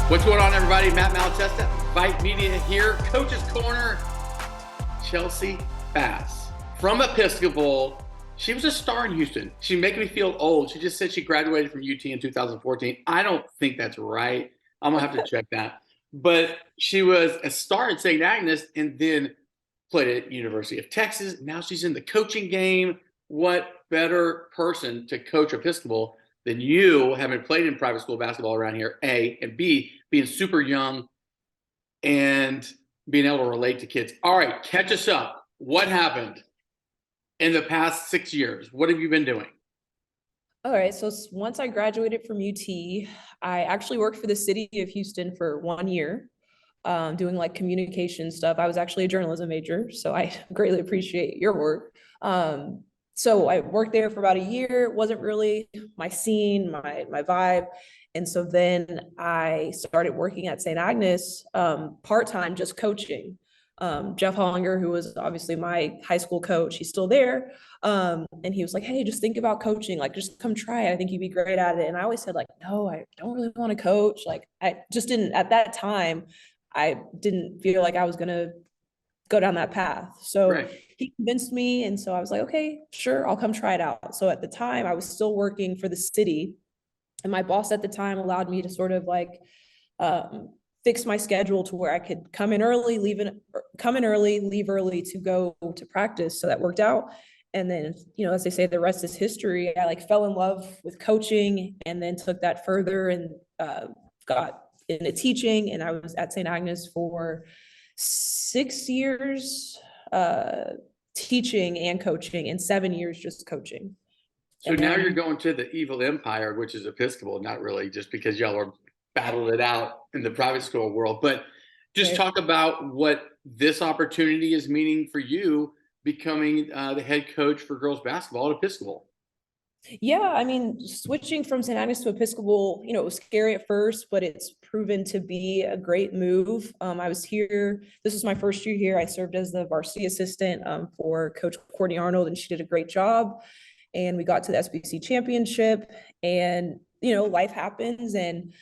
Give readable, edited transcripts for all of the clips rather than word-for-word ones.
What's going on, everybody? Matt Malatesta, VYPE Media here. Coach's Corner. Chelsea Bass from Episcopal. She was a star in Houston. She's making me feel old. She just said she graduated from UT in 2014. I don't think that's right. I'm going to have to check that. But she was a star at St. Agnes and then played at University of Texas. Now she's in the coaching game. What better person to coach Episcopal than you, having played in private school basketball around here, A, and B, being super young and being able to relate to kids. All right, catch us up. What happened in the past 6 years? What have you been doing? All right, so once I graduated from UT, I actually worked for the city of Houston for 1 year, doing like communication stuff. I was actually a journalism major, so I greatly appreciate your work. So I worked there for about a year. It wasn't really my scene, my vibe. And so then I started working at St. Agnes part-time, just coaching. Jeff Hollinger, who was obviously my high school coach, he's still there. And he was like, hey, just think about coaching, like just come try it. I think you'd be great at it. And I always said like, no, I don't really want to coach. Like I just didn't, at that time, I didn't feel like I was going to go down that path. So Right. he convinced me. And so I was like, okay, sure, I'll come try it out. So at the time I was still working for the city, and my boss at the time allowed me to sort of like fix my schedule to where I could come in early, leave early to go to practice. So that worked out. And then, as they say, the rest is history. I like fell in love with coaching and then took that further and got into teaching. And I was at St. Agnes for 6 years teaching and coaching, and 7 years just coaching. So And now then, you're going to the evil empire, which is Episcopal, not really just because y'all are battled it out in the private school world, but just right. talk about what this opportunity is meaning for you becoming the head coach for girls basketball at Episcopal. Yeah, I mean, switching from St. Agnes to Episcopal, it was scary at first, but it's proven to be a great move. I was here, this was my first year here. I served as the varsity assistant for Coach Courtney Arnold, and she did a great job. And we got to the SBC championship, and, life happens, and,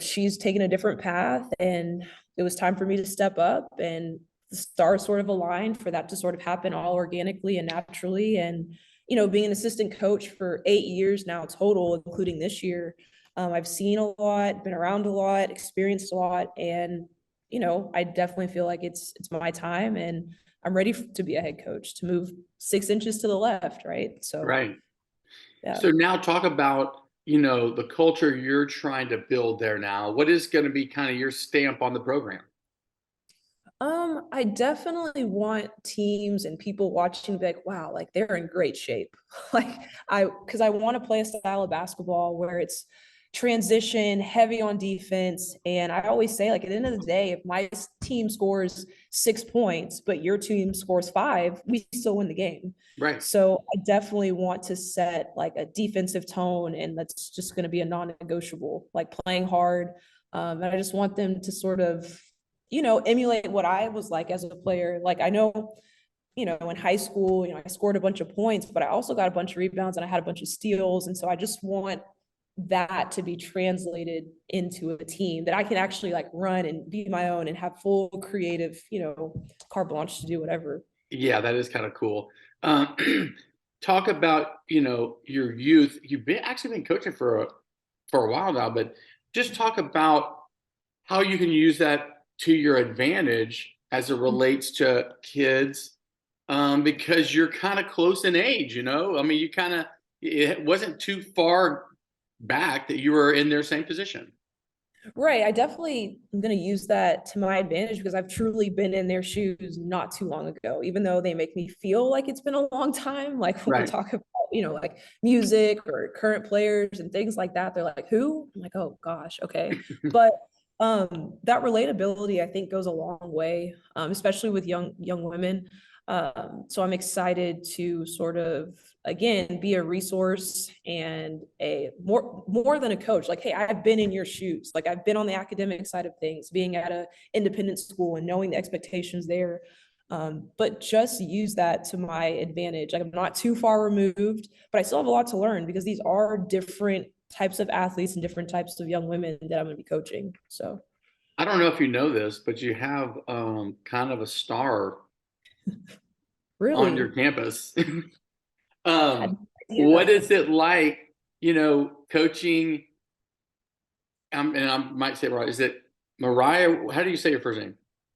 she's taken a different path, and it was time for me to step up, and the stars sort of aligned for that to sort of happen all organically and naturally. And being an assistant coach for 8 years now total, including this year, I've seen a lot, been around a lot, experienced a lot, and I definitely feel like it's my time, and I'm ready to be a head coach, to move 6 inches to the left, right? So, Right. yeah. So now talk about, the culture you're trying to build there now. What is going to be kind of your stamp on the program? I definitely want teams and people watching to be like, wow, like they're in great shape. Like because I want to play a style of basketball where it's transition, heavy on defense. And I always say, like, at the end of the day, if my team scores 6 points, but your team scores 5, we still win the game. Right. So I definitely want to set like a defensive tone, and that's just going to be a non-negotiable, like playing hard. And I just want them to sort of emulate what I was like as a player. Like I know, in high school, I scored a bunch of points, but I also got a bunch of rebounds and I had a bunch of steals. And so I just want that to be translated into a team that I can actually like run and be my own and have full creative, carte blanche to do whatever. Yeah, that is kind of cool. Talk about, your youth. You've actually been coaching for a while now, but just talk about how you can use that to your advantage as it relates to kids, because you're kind of close in age, I mean, it wasn't too far back that you were in their same position. Right. I definitely am going to use that to my advantage because I've truly been in their shoes not too long ago, even though they make me feel like it's been a long time. Like when we Right. talk about, like music or current players and things like that, they're like, who? I'm like, oh gosh, okay. But that relatability, I think, goes a long way, especially with young women. So I'm excited to sort of, again, be a resource and a more than a coach. Like, hey, I've been in your shoes. Like I've been on the academic side of things, being at a independent school and knowing the expectations there. But just use that to my advantage. Like I'm not too far removed, but I still have a lot to learn because these are different types of athletes and different types of young women that I'm going to be coaching. So I don't know if you know this, but you have kind of a star on your really campus. had um, no what idea. is it like, coaching? And I might say it right. Is it Mariah? How do you say your first name?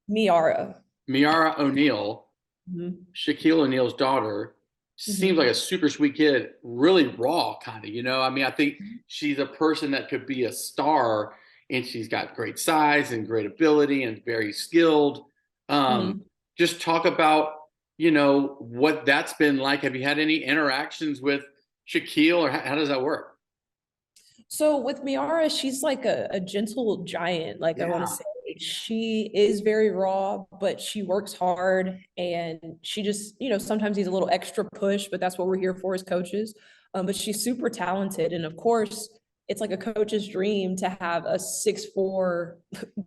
Miara. Miara O'Neal, Mhm. Shaquille O'Neal's daughter. Seems like Mhm. a super sweet kid, really raw, kind of. I mean, I think she's a person that could be a star, and she's got great size and great ability and very skilled. Um, Mhm. just talk about, what that's been like. Have you had any interactions with Shaquille, or how does that work? So with Miara, she's like a gentle giant. Like I want to Yeah, say, she is very raw, but she works hard, and she just, sometimes needs a little extra push. But that's what we're here for as coaches. But she's super talented, and of course, it's like a coach's dream to have a 6'4"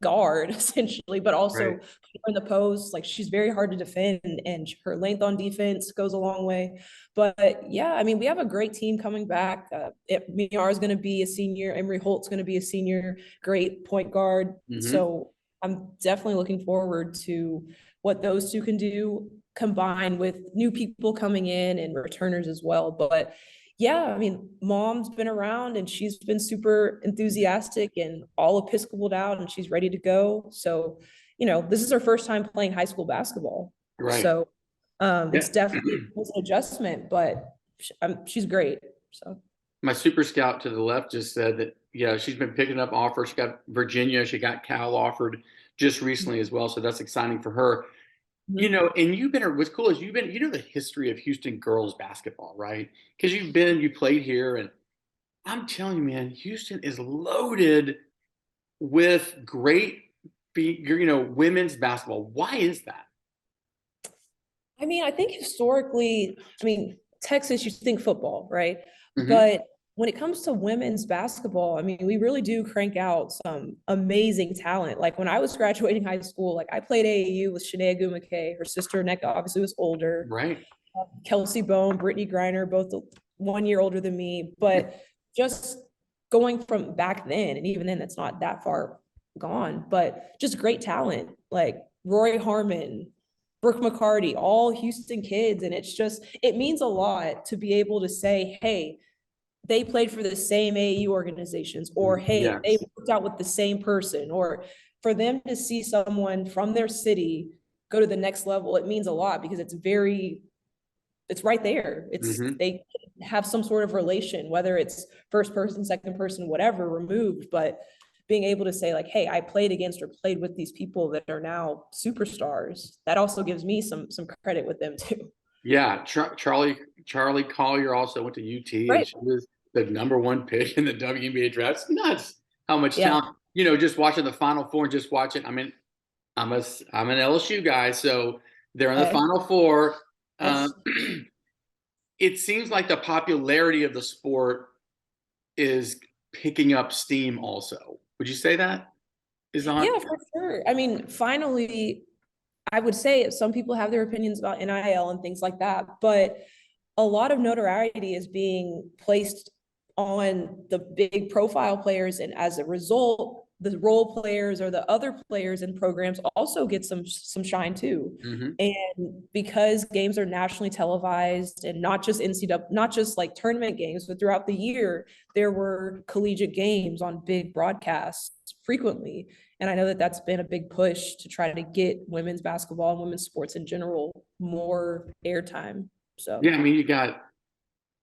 guard essentially, but also right. in the post. Like she's very hard to defend, and her length on defense goes a long way. But yeah, I mean, we have a great team coming back. Miar is going to be a senior. Emery Holt's going to be a senior. Great point guard. Hmm. So I'm definitely looking forward to what those two can do, combined with new people coming in and returners as well. But yeah, I mean, mom's been around and she's been super enthusiastic and all Episcopal out and she's ready to go. So, this is her first time playing high school basketball. Right. So Yeah. it's definitely an adjustment, but she's great. So My super scout to the left just said that, yeah, she's been picking up offers. She got Virginia, she got Cal offered just recently as well. So that's exciting for her. mhm. And what's cool is you know the history of Houston girls basketball, right? Because you played here, and I'm telling you, man, Houston is loaded with great, women's basketball. Why is that? I mean, I think historically, I mean, Texas, you think football, right? Hmm. But when it comes to women's basketball, I mean, we really do crank out some amazing talent. Like when I was graduating high school, like I played AAU with Shanae McKay. Her sister Nneka obviously was older. Right. Kelsey Bone, Brittany Griner, both 1 year older than me. But just going from back then, and even then, that's not that far gone, but just great talent like Roy Harmon, Brooke McCarty, all Houston kids. And it means a lot to be able to say, hey, they played for the same AAU organizations, or hey, they Yes. worked out with the same person, or for them to see someone from their city go to the next level. It means a lot because it's right there. Hmm. They have some sort of relation, whether it's first person, second person, whatever, removed. But being able to say like, hey, I played against or played with these people that are now superstars, that also gives me some credit with them too. Yeah. Charlie Collier also went to UT, and Right. she was the number one pick in the WNBA draft. It's nuts how much Yeah. talent. Just watching the Final Four and just watching. I mean, I'm an LSU guy, so they're in the Okay. Final Four. Yes. It seems like the popularity of the sport is picking up steam. Also, would you say that is on? Yeah, for sure. I mean, finally, I would say some people have their opinions about NIL and things like that, but a lot of notoriety is being placed on the big profile players. And as a result, the role players or the other players in programs also get some shine too. Hmm. And because games are nationally televised and not just NCAA, not just like tournament games, but throughout the year, there were collegiate games on big broadcasts frequently. And I know that that's been a big push to try to get women's basketball and women's sports in general more airtime. So Yeah, I mean, you got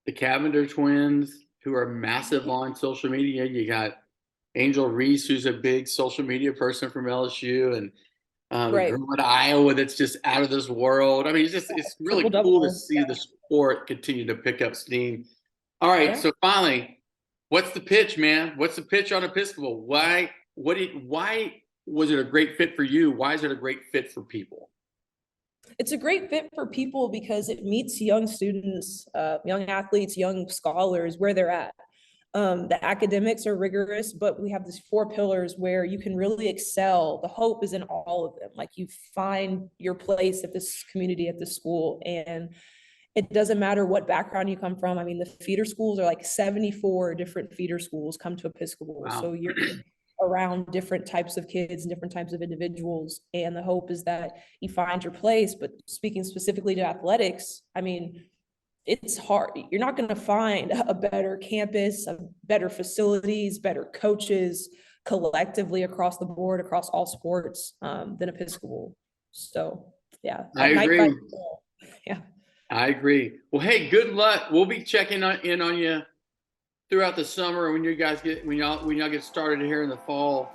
the Cavender twins who are massive on social media. You got Angel Reese, who's a big social media person from LSU, and a right. girl at Iowa that's just out of this world. I mean, it's Triple really cool to double. see the sport continue to pick up steam. All right, Yeah. so finally, what's the pitch, man? What's the pitch on Episcopal? Why was it a great fit for you? Why is it a great fit for people? It's a great fit for people because it meets young students, young athletes, young scholars where they're at. The academics are rigorous, but we have these four pillars where you can really excel. The hope is in all of them. Like you find your place at this community, at this school. And it doesn't matter what background you come from. I mean, the feeder schools are like 74 different feeder schools come to Episcopal. Wow. So you're around different types of kids and different types of individuals. And the hope is that you find your place. But speaking specifically to athletics, I mean, it's hard. You're not going to find a better campus, better facilities, better coaches collectively across the board, across all sports, than Episcopal. So yeah, I agree. Yeah. I agree. Well, hey, good luck. We'll be checking in on you throughout the summer when y'all get started here in the fall.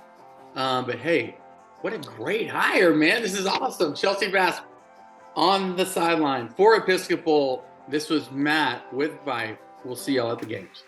But hey, what a great hire, man. This is awesome. Chelsea Bass on the sideline for Episcopal. This was Matt with VYPE. We'll see y'all at the games.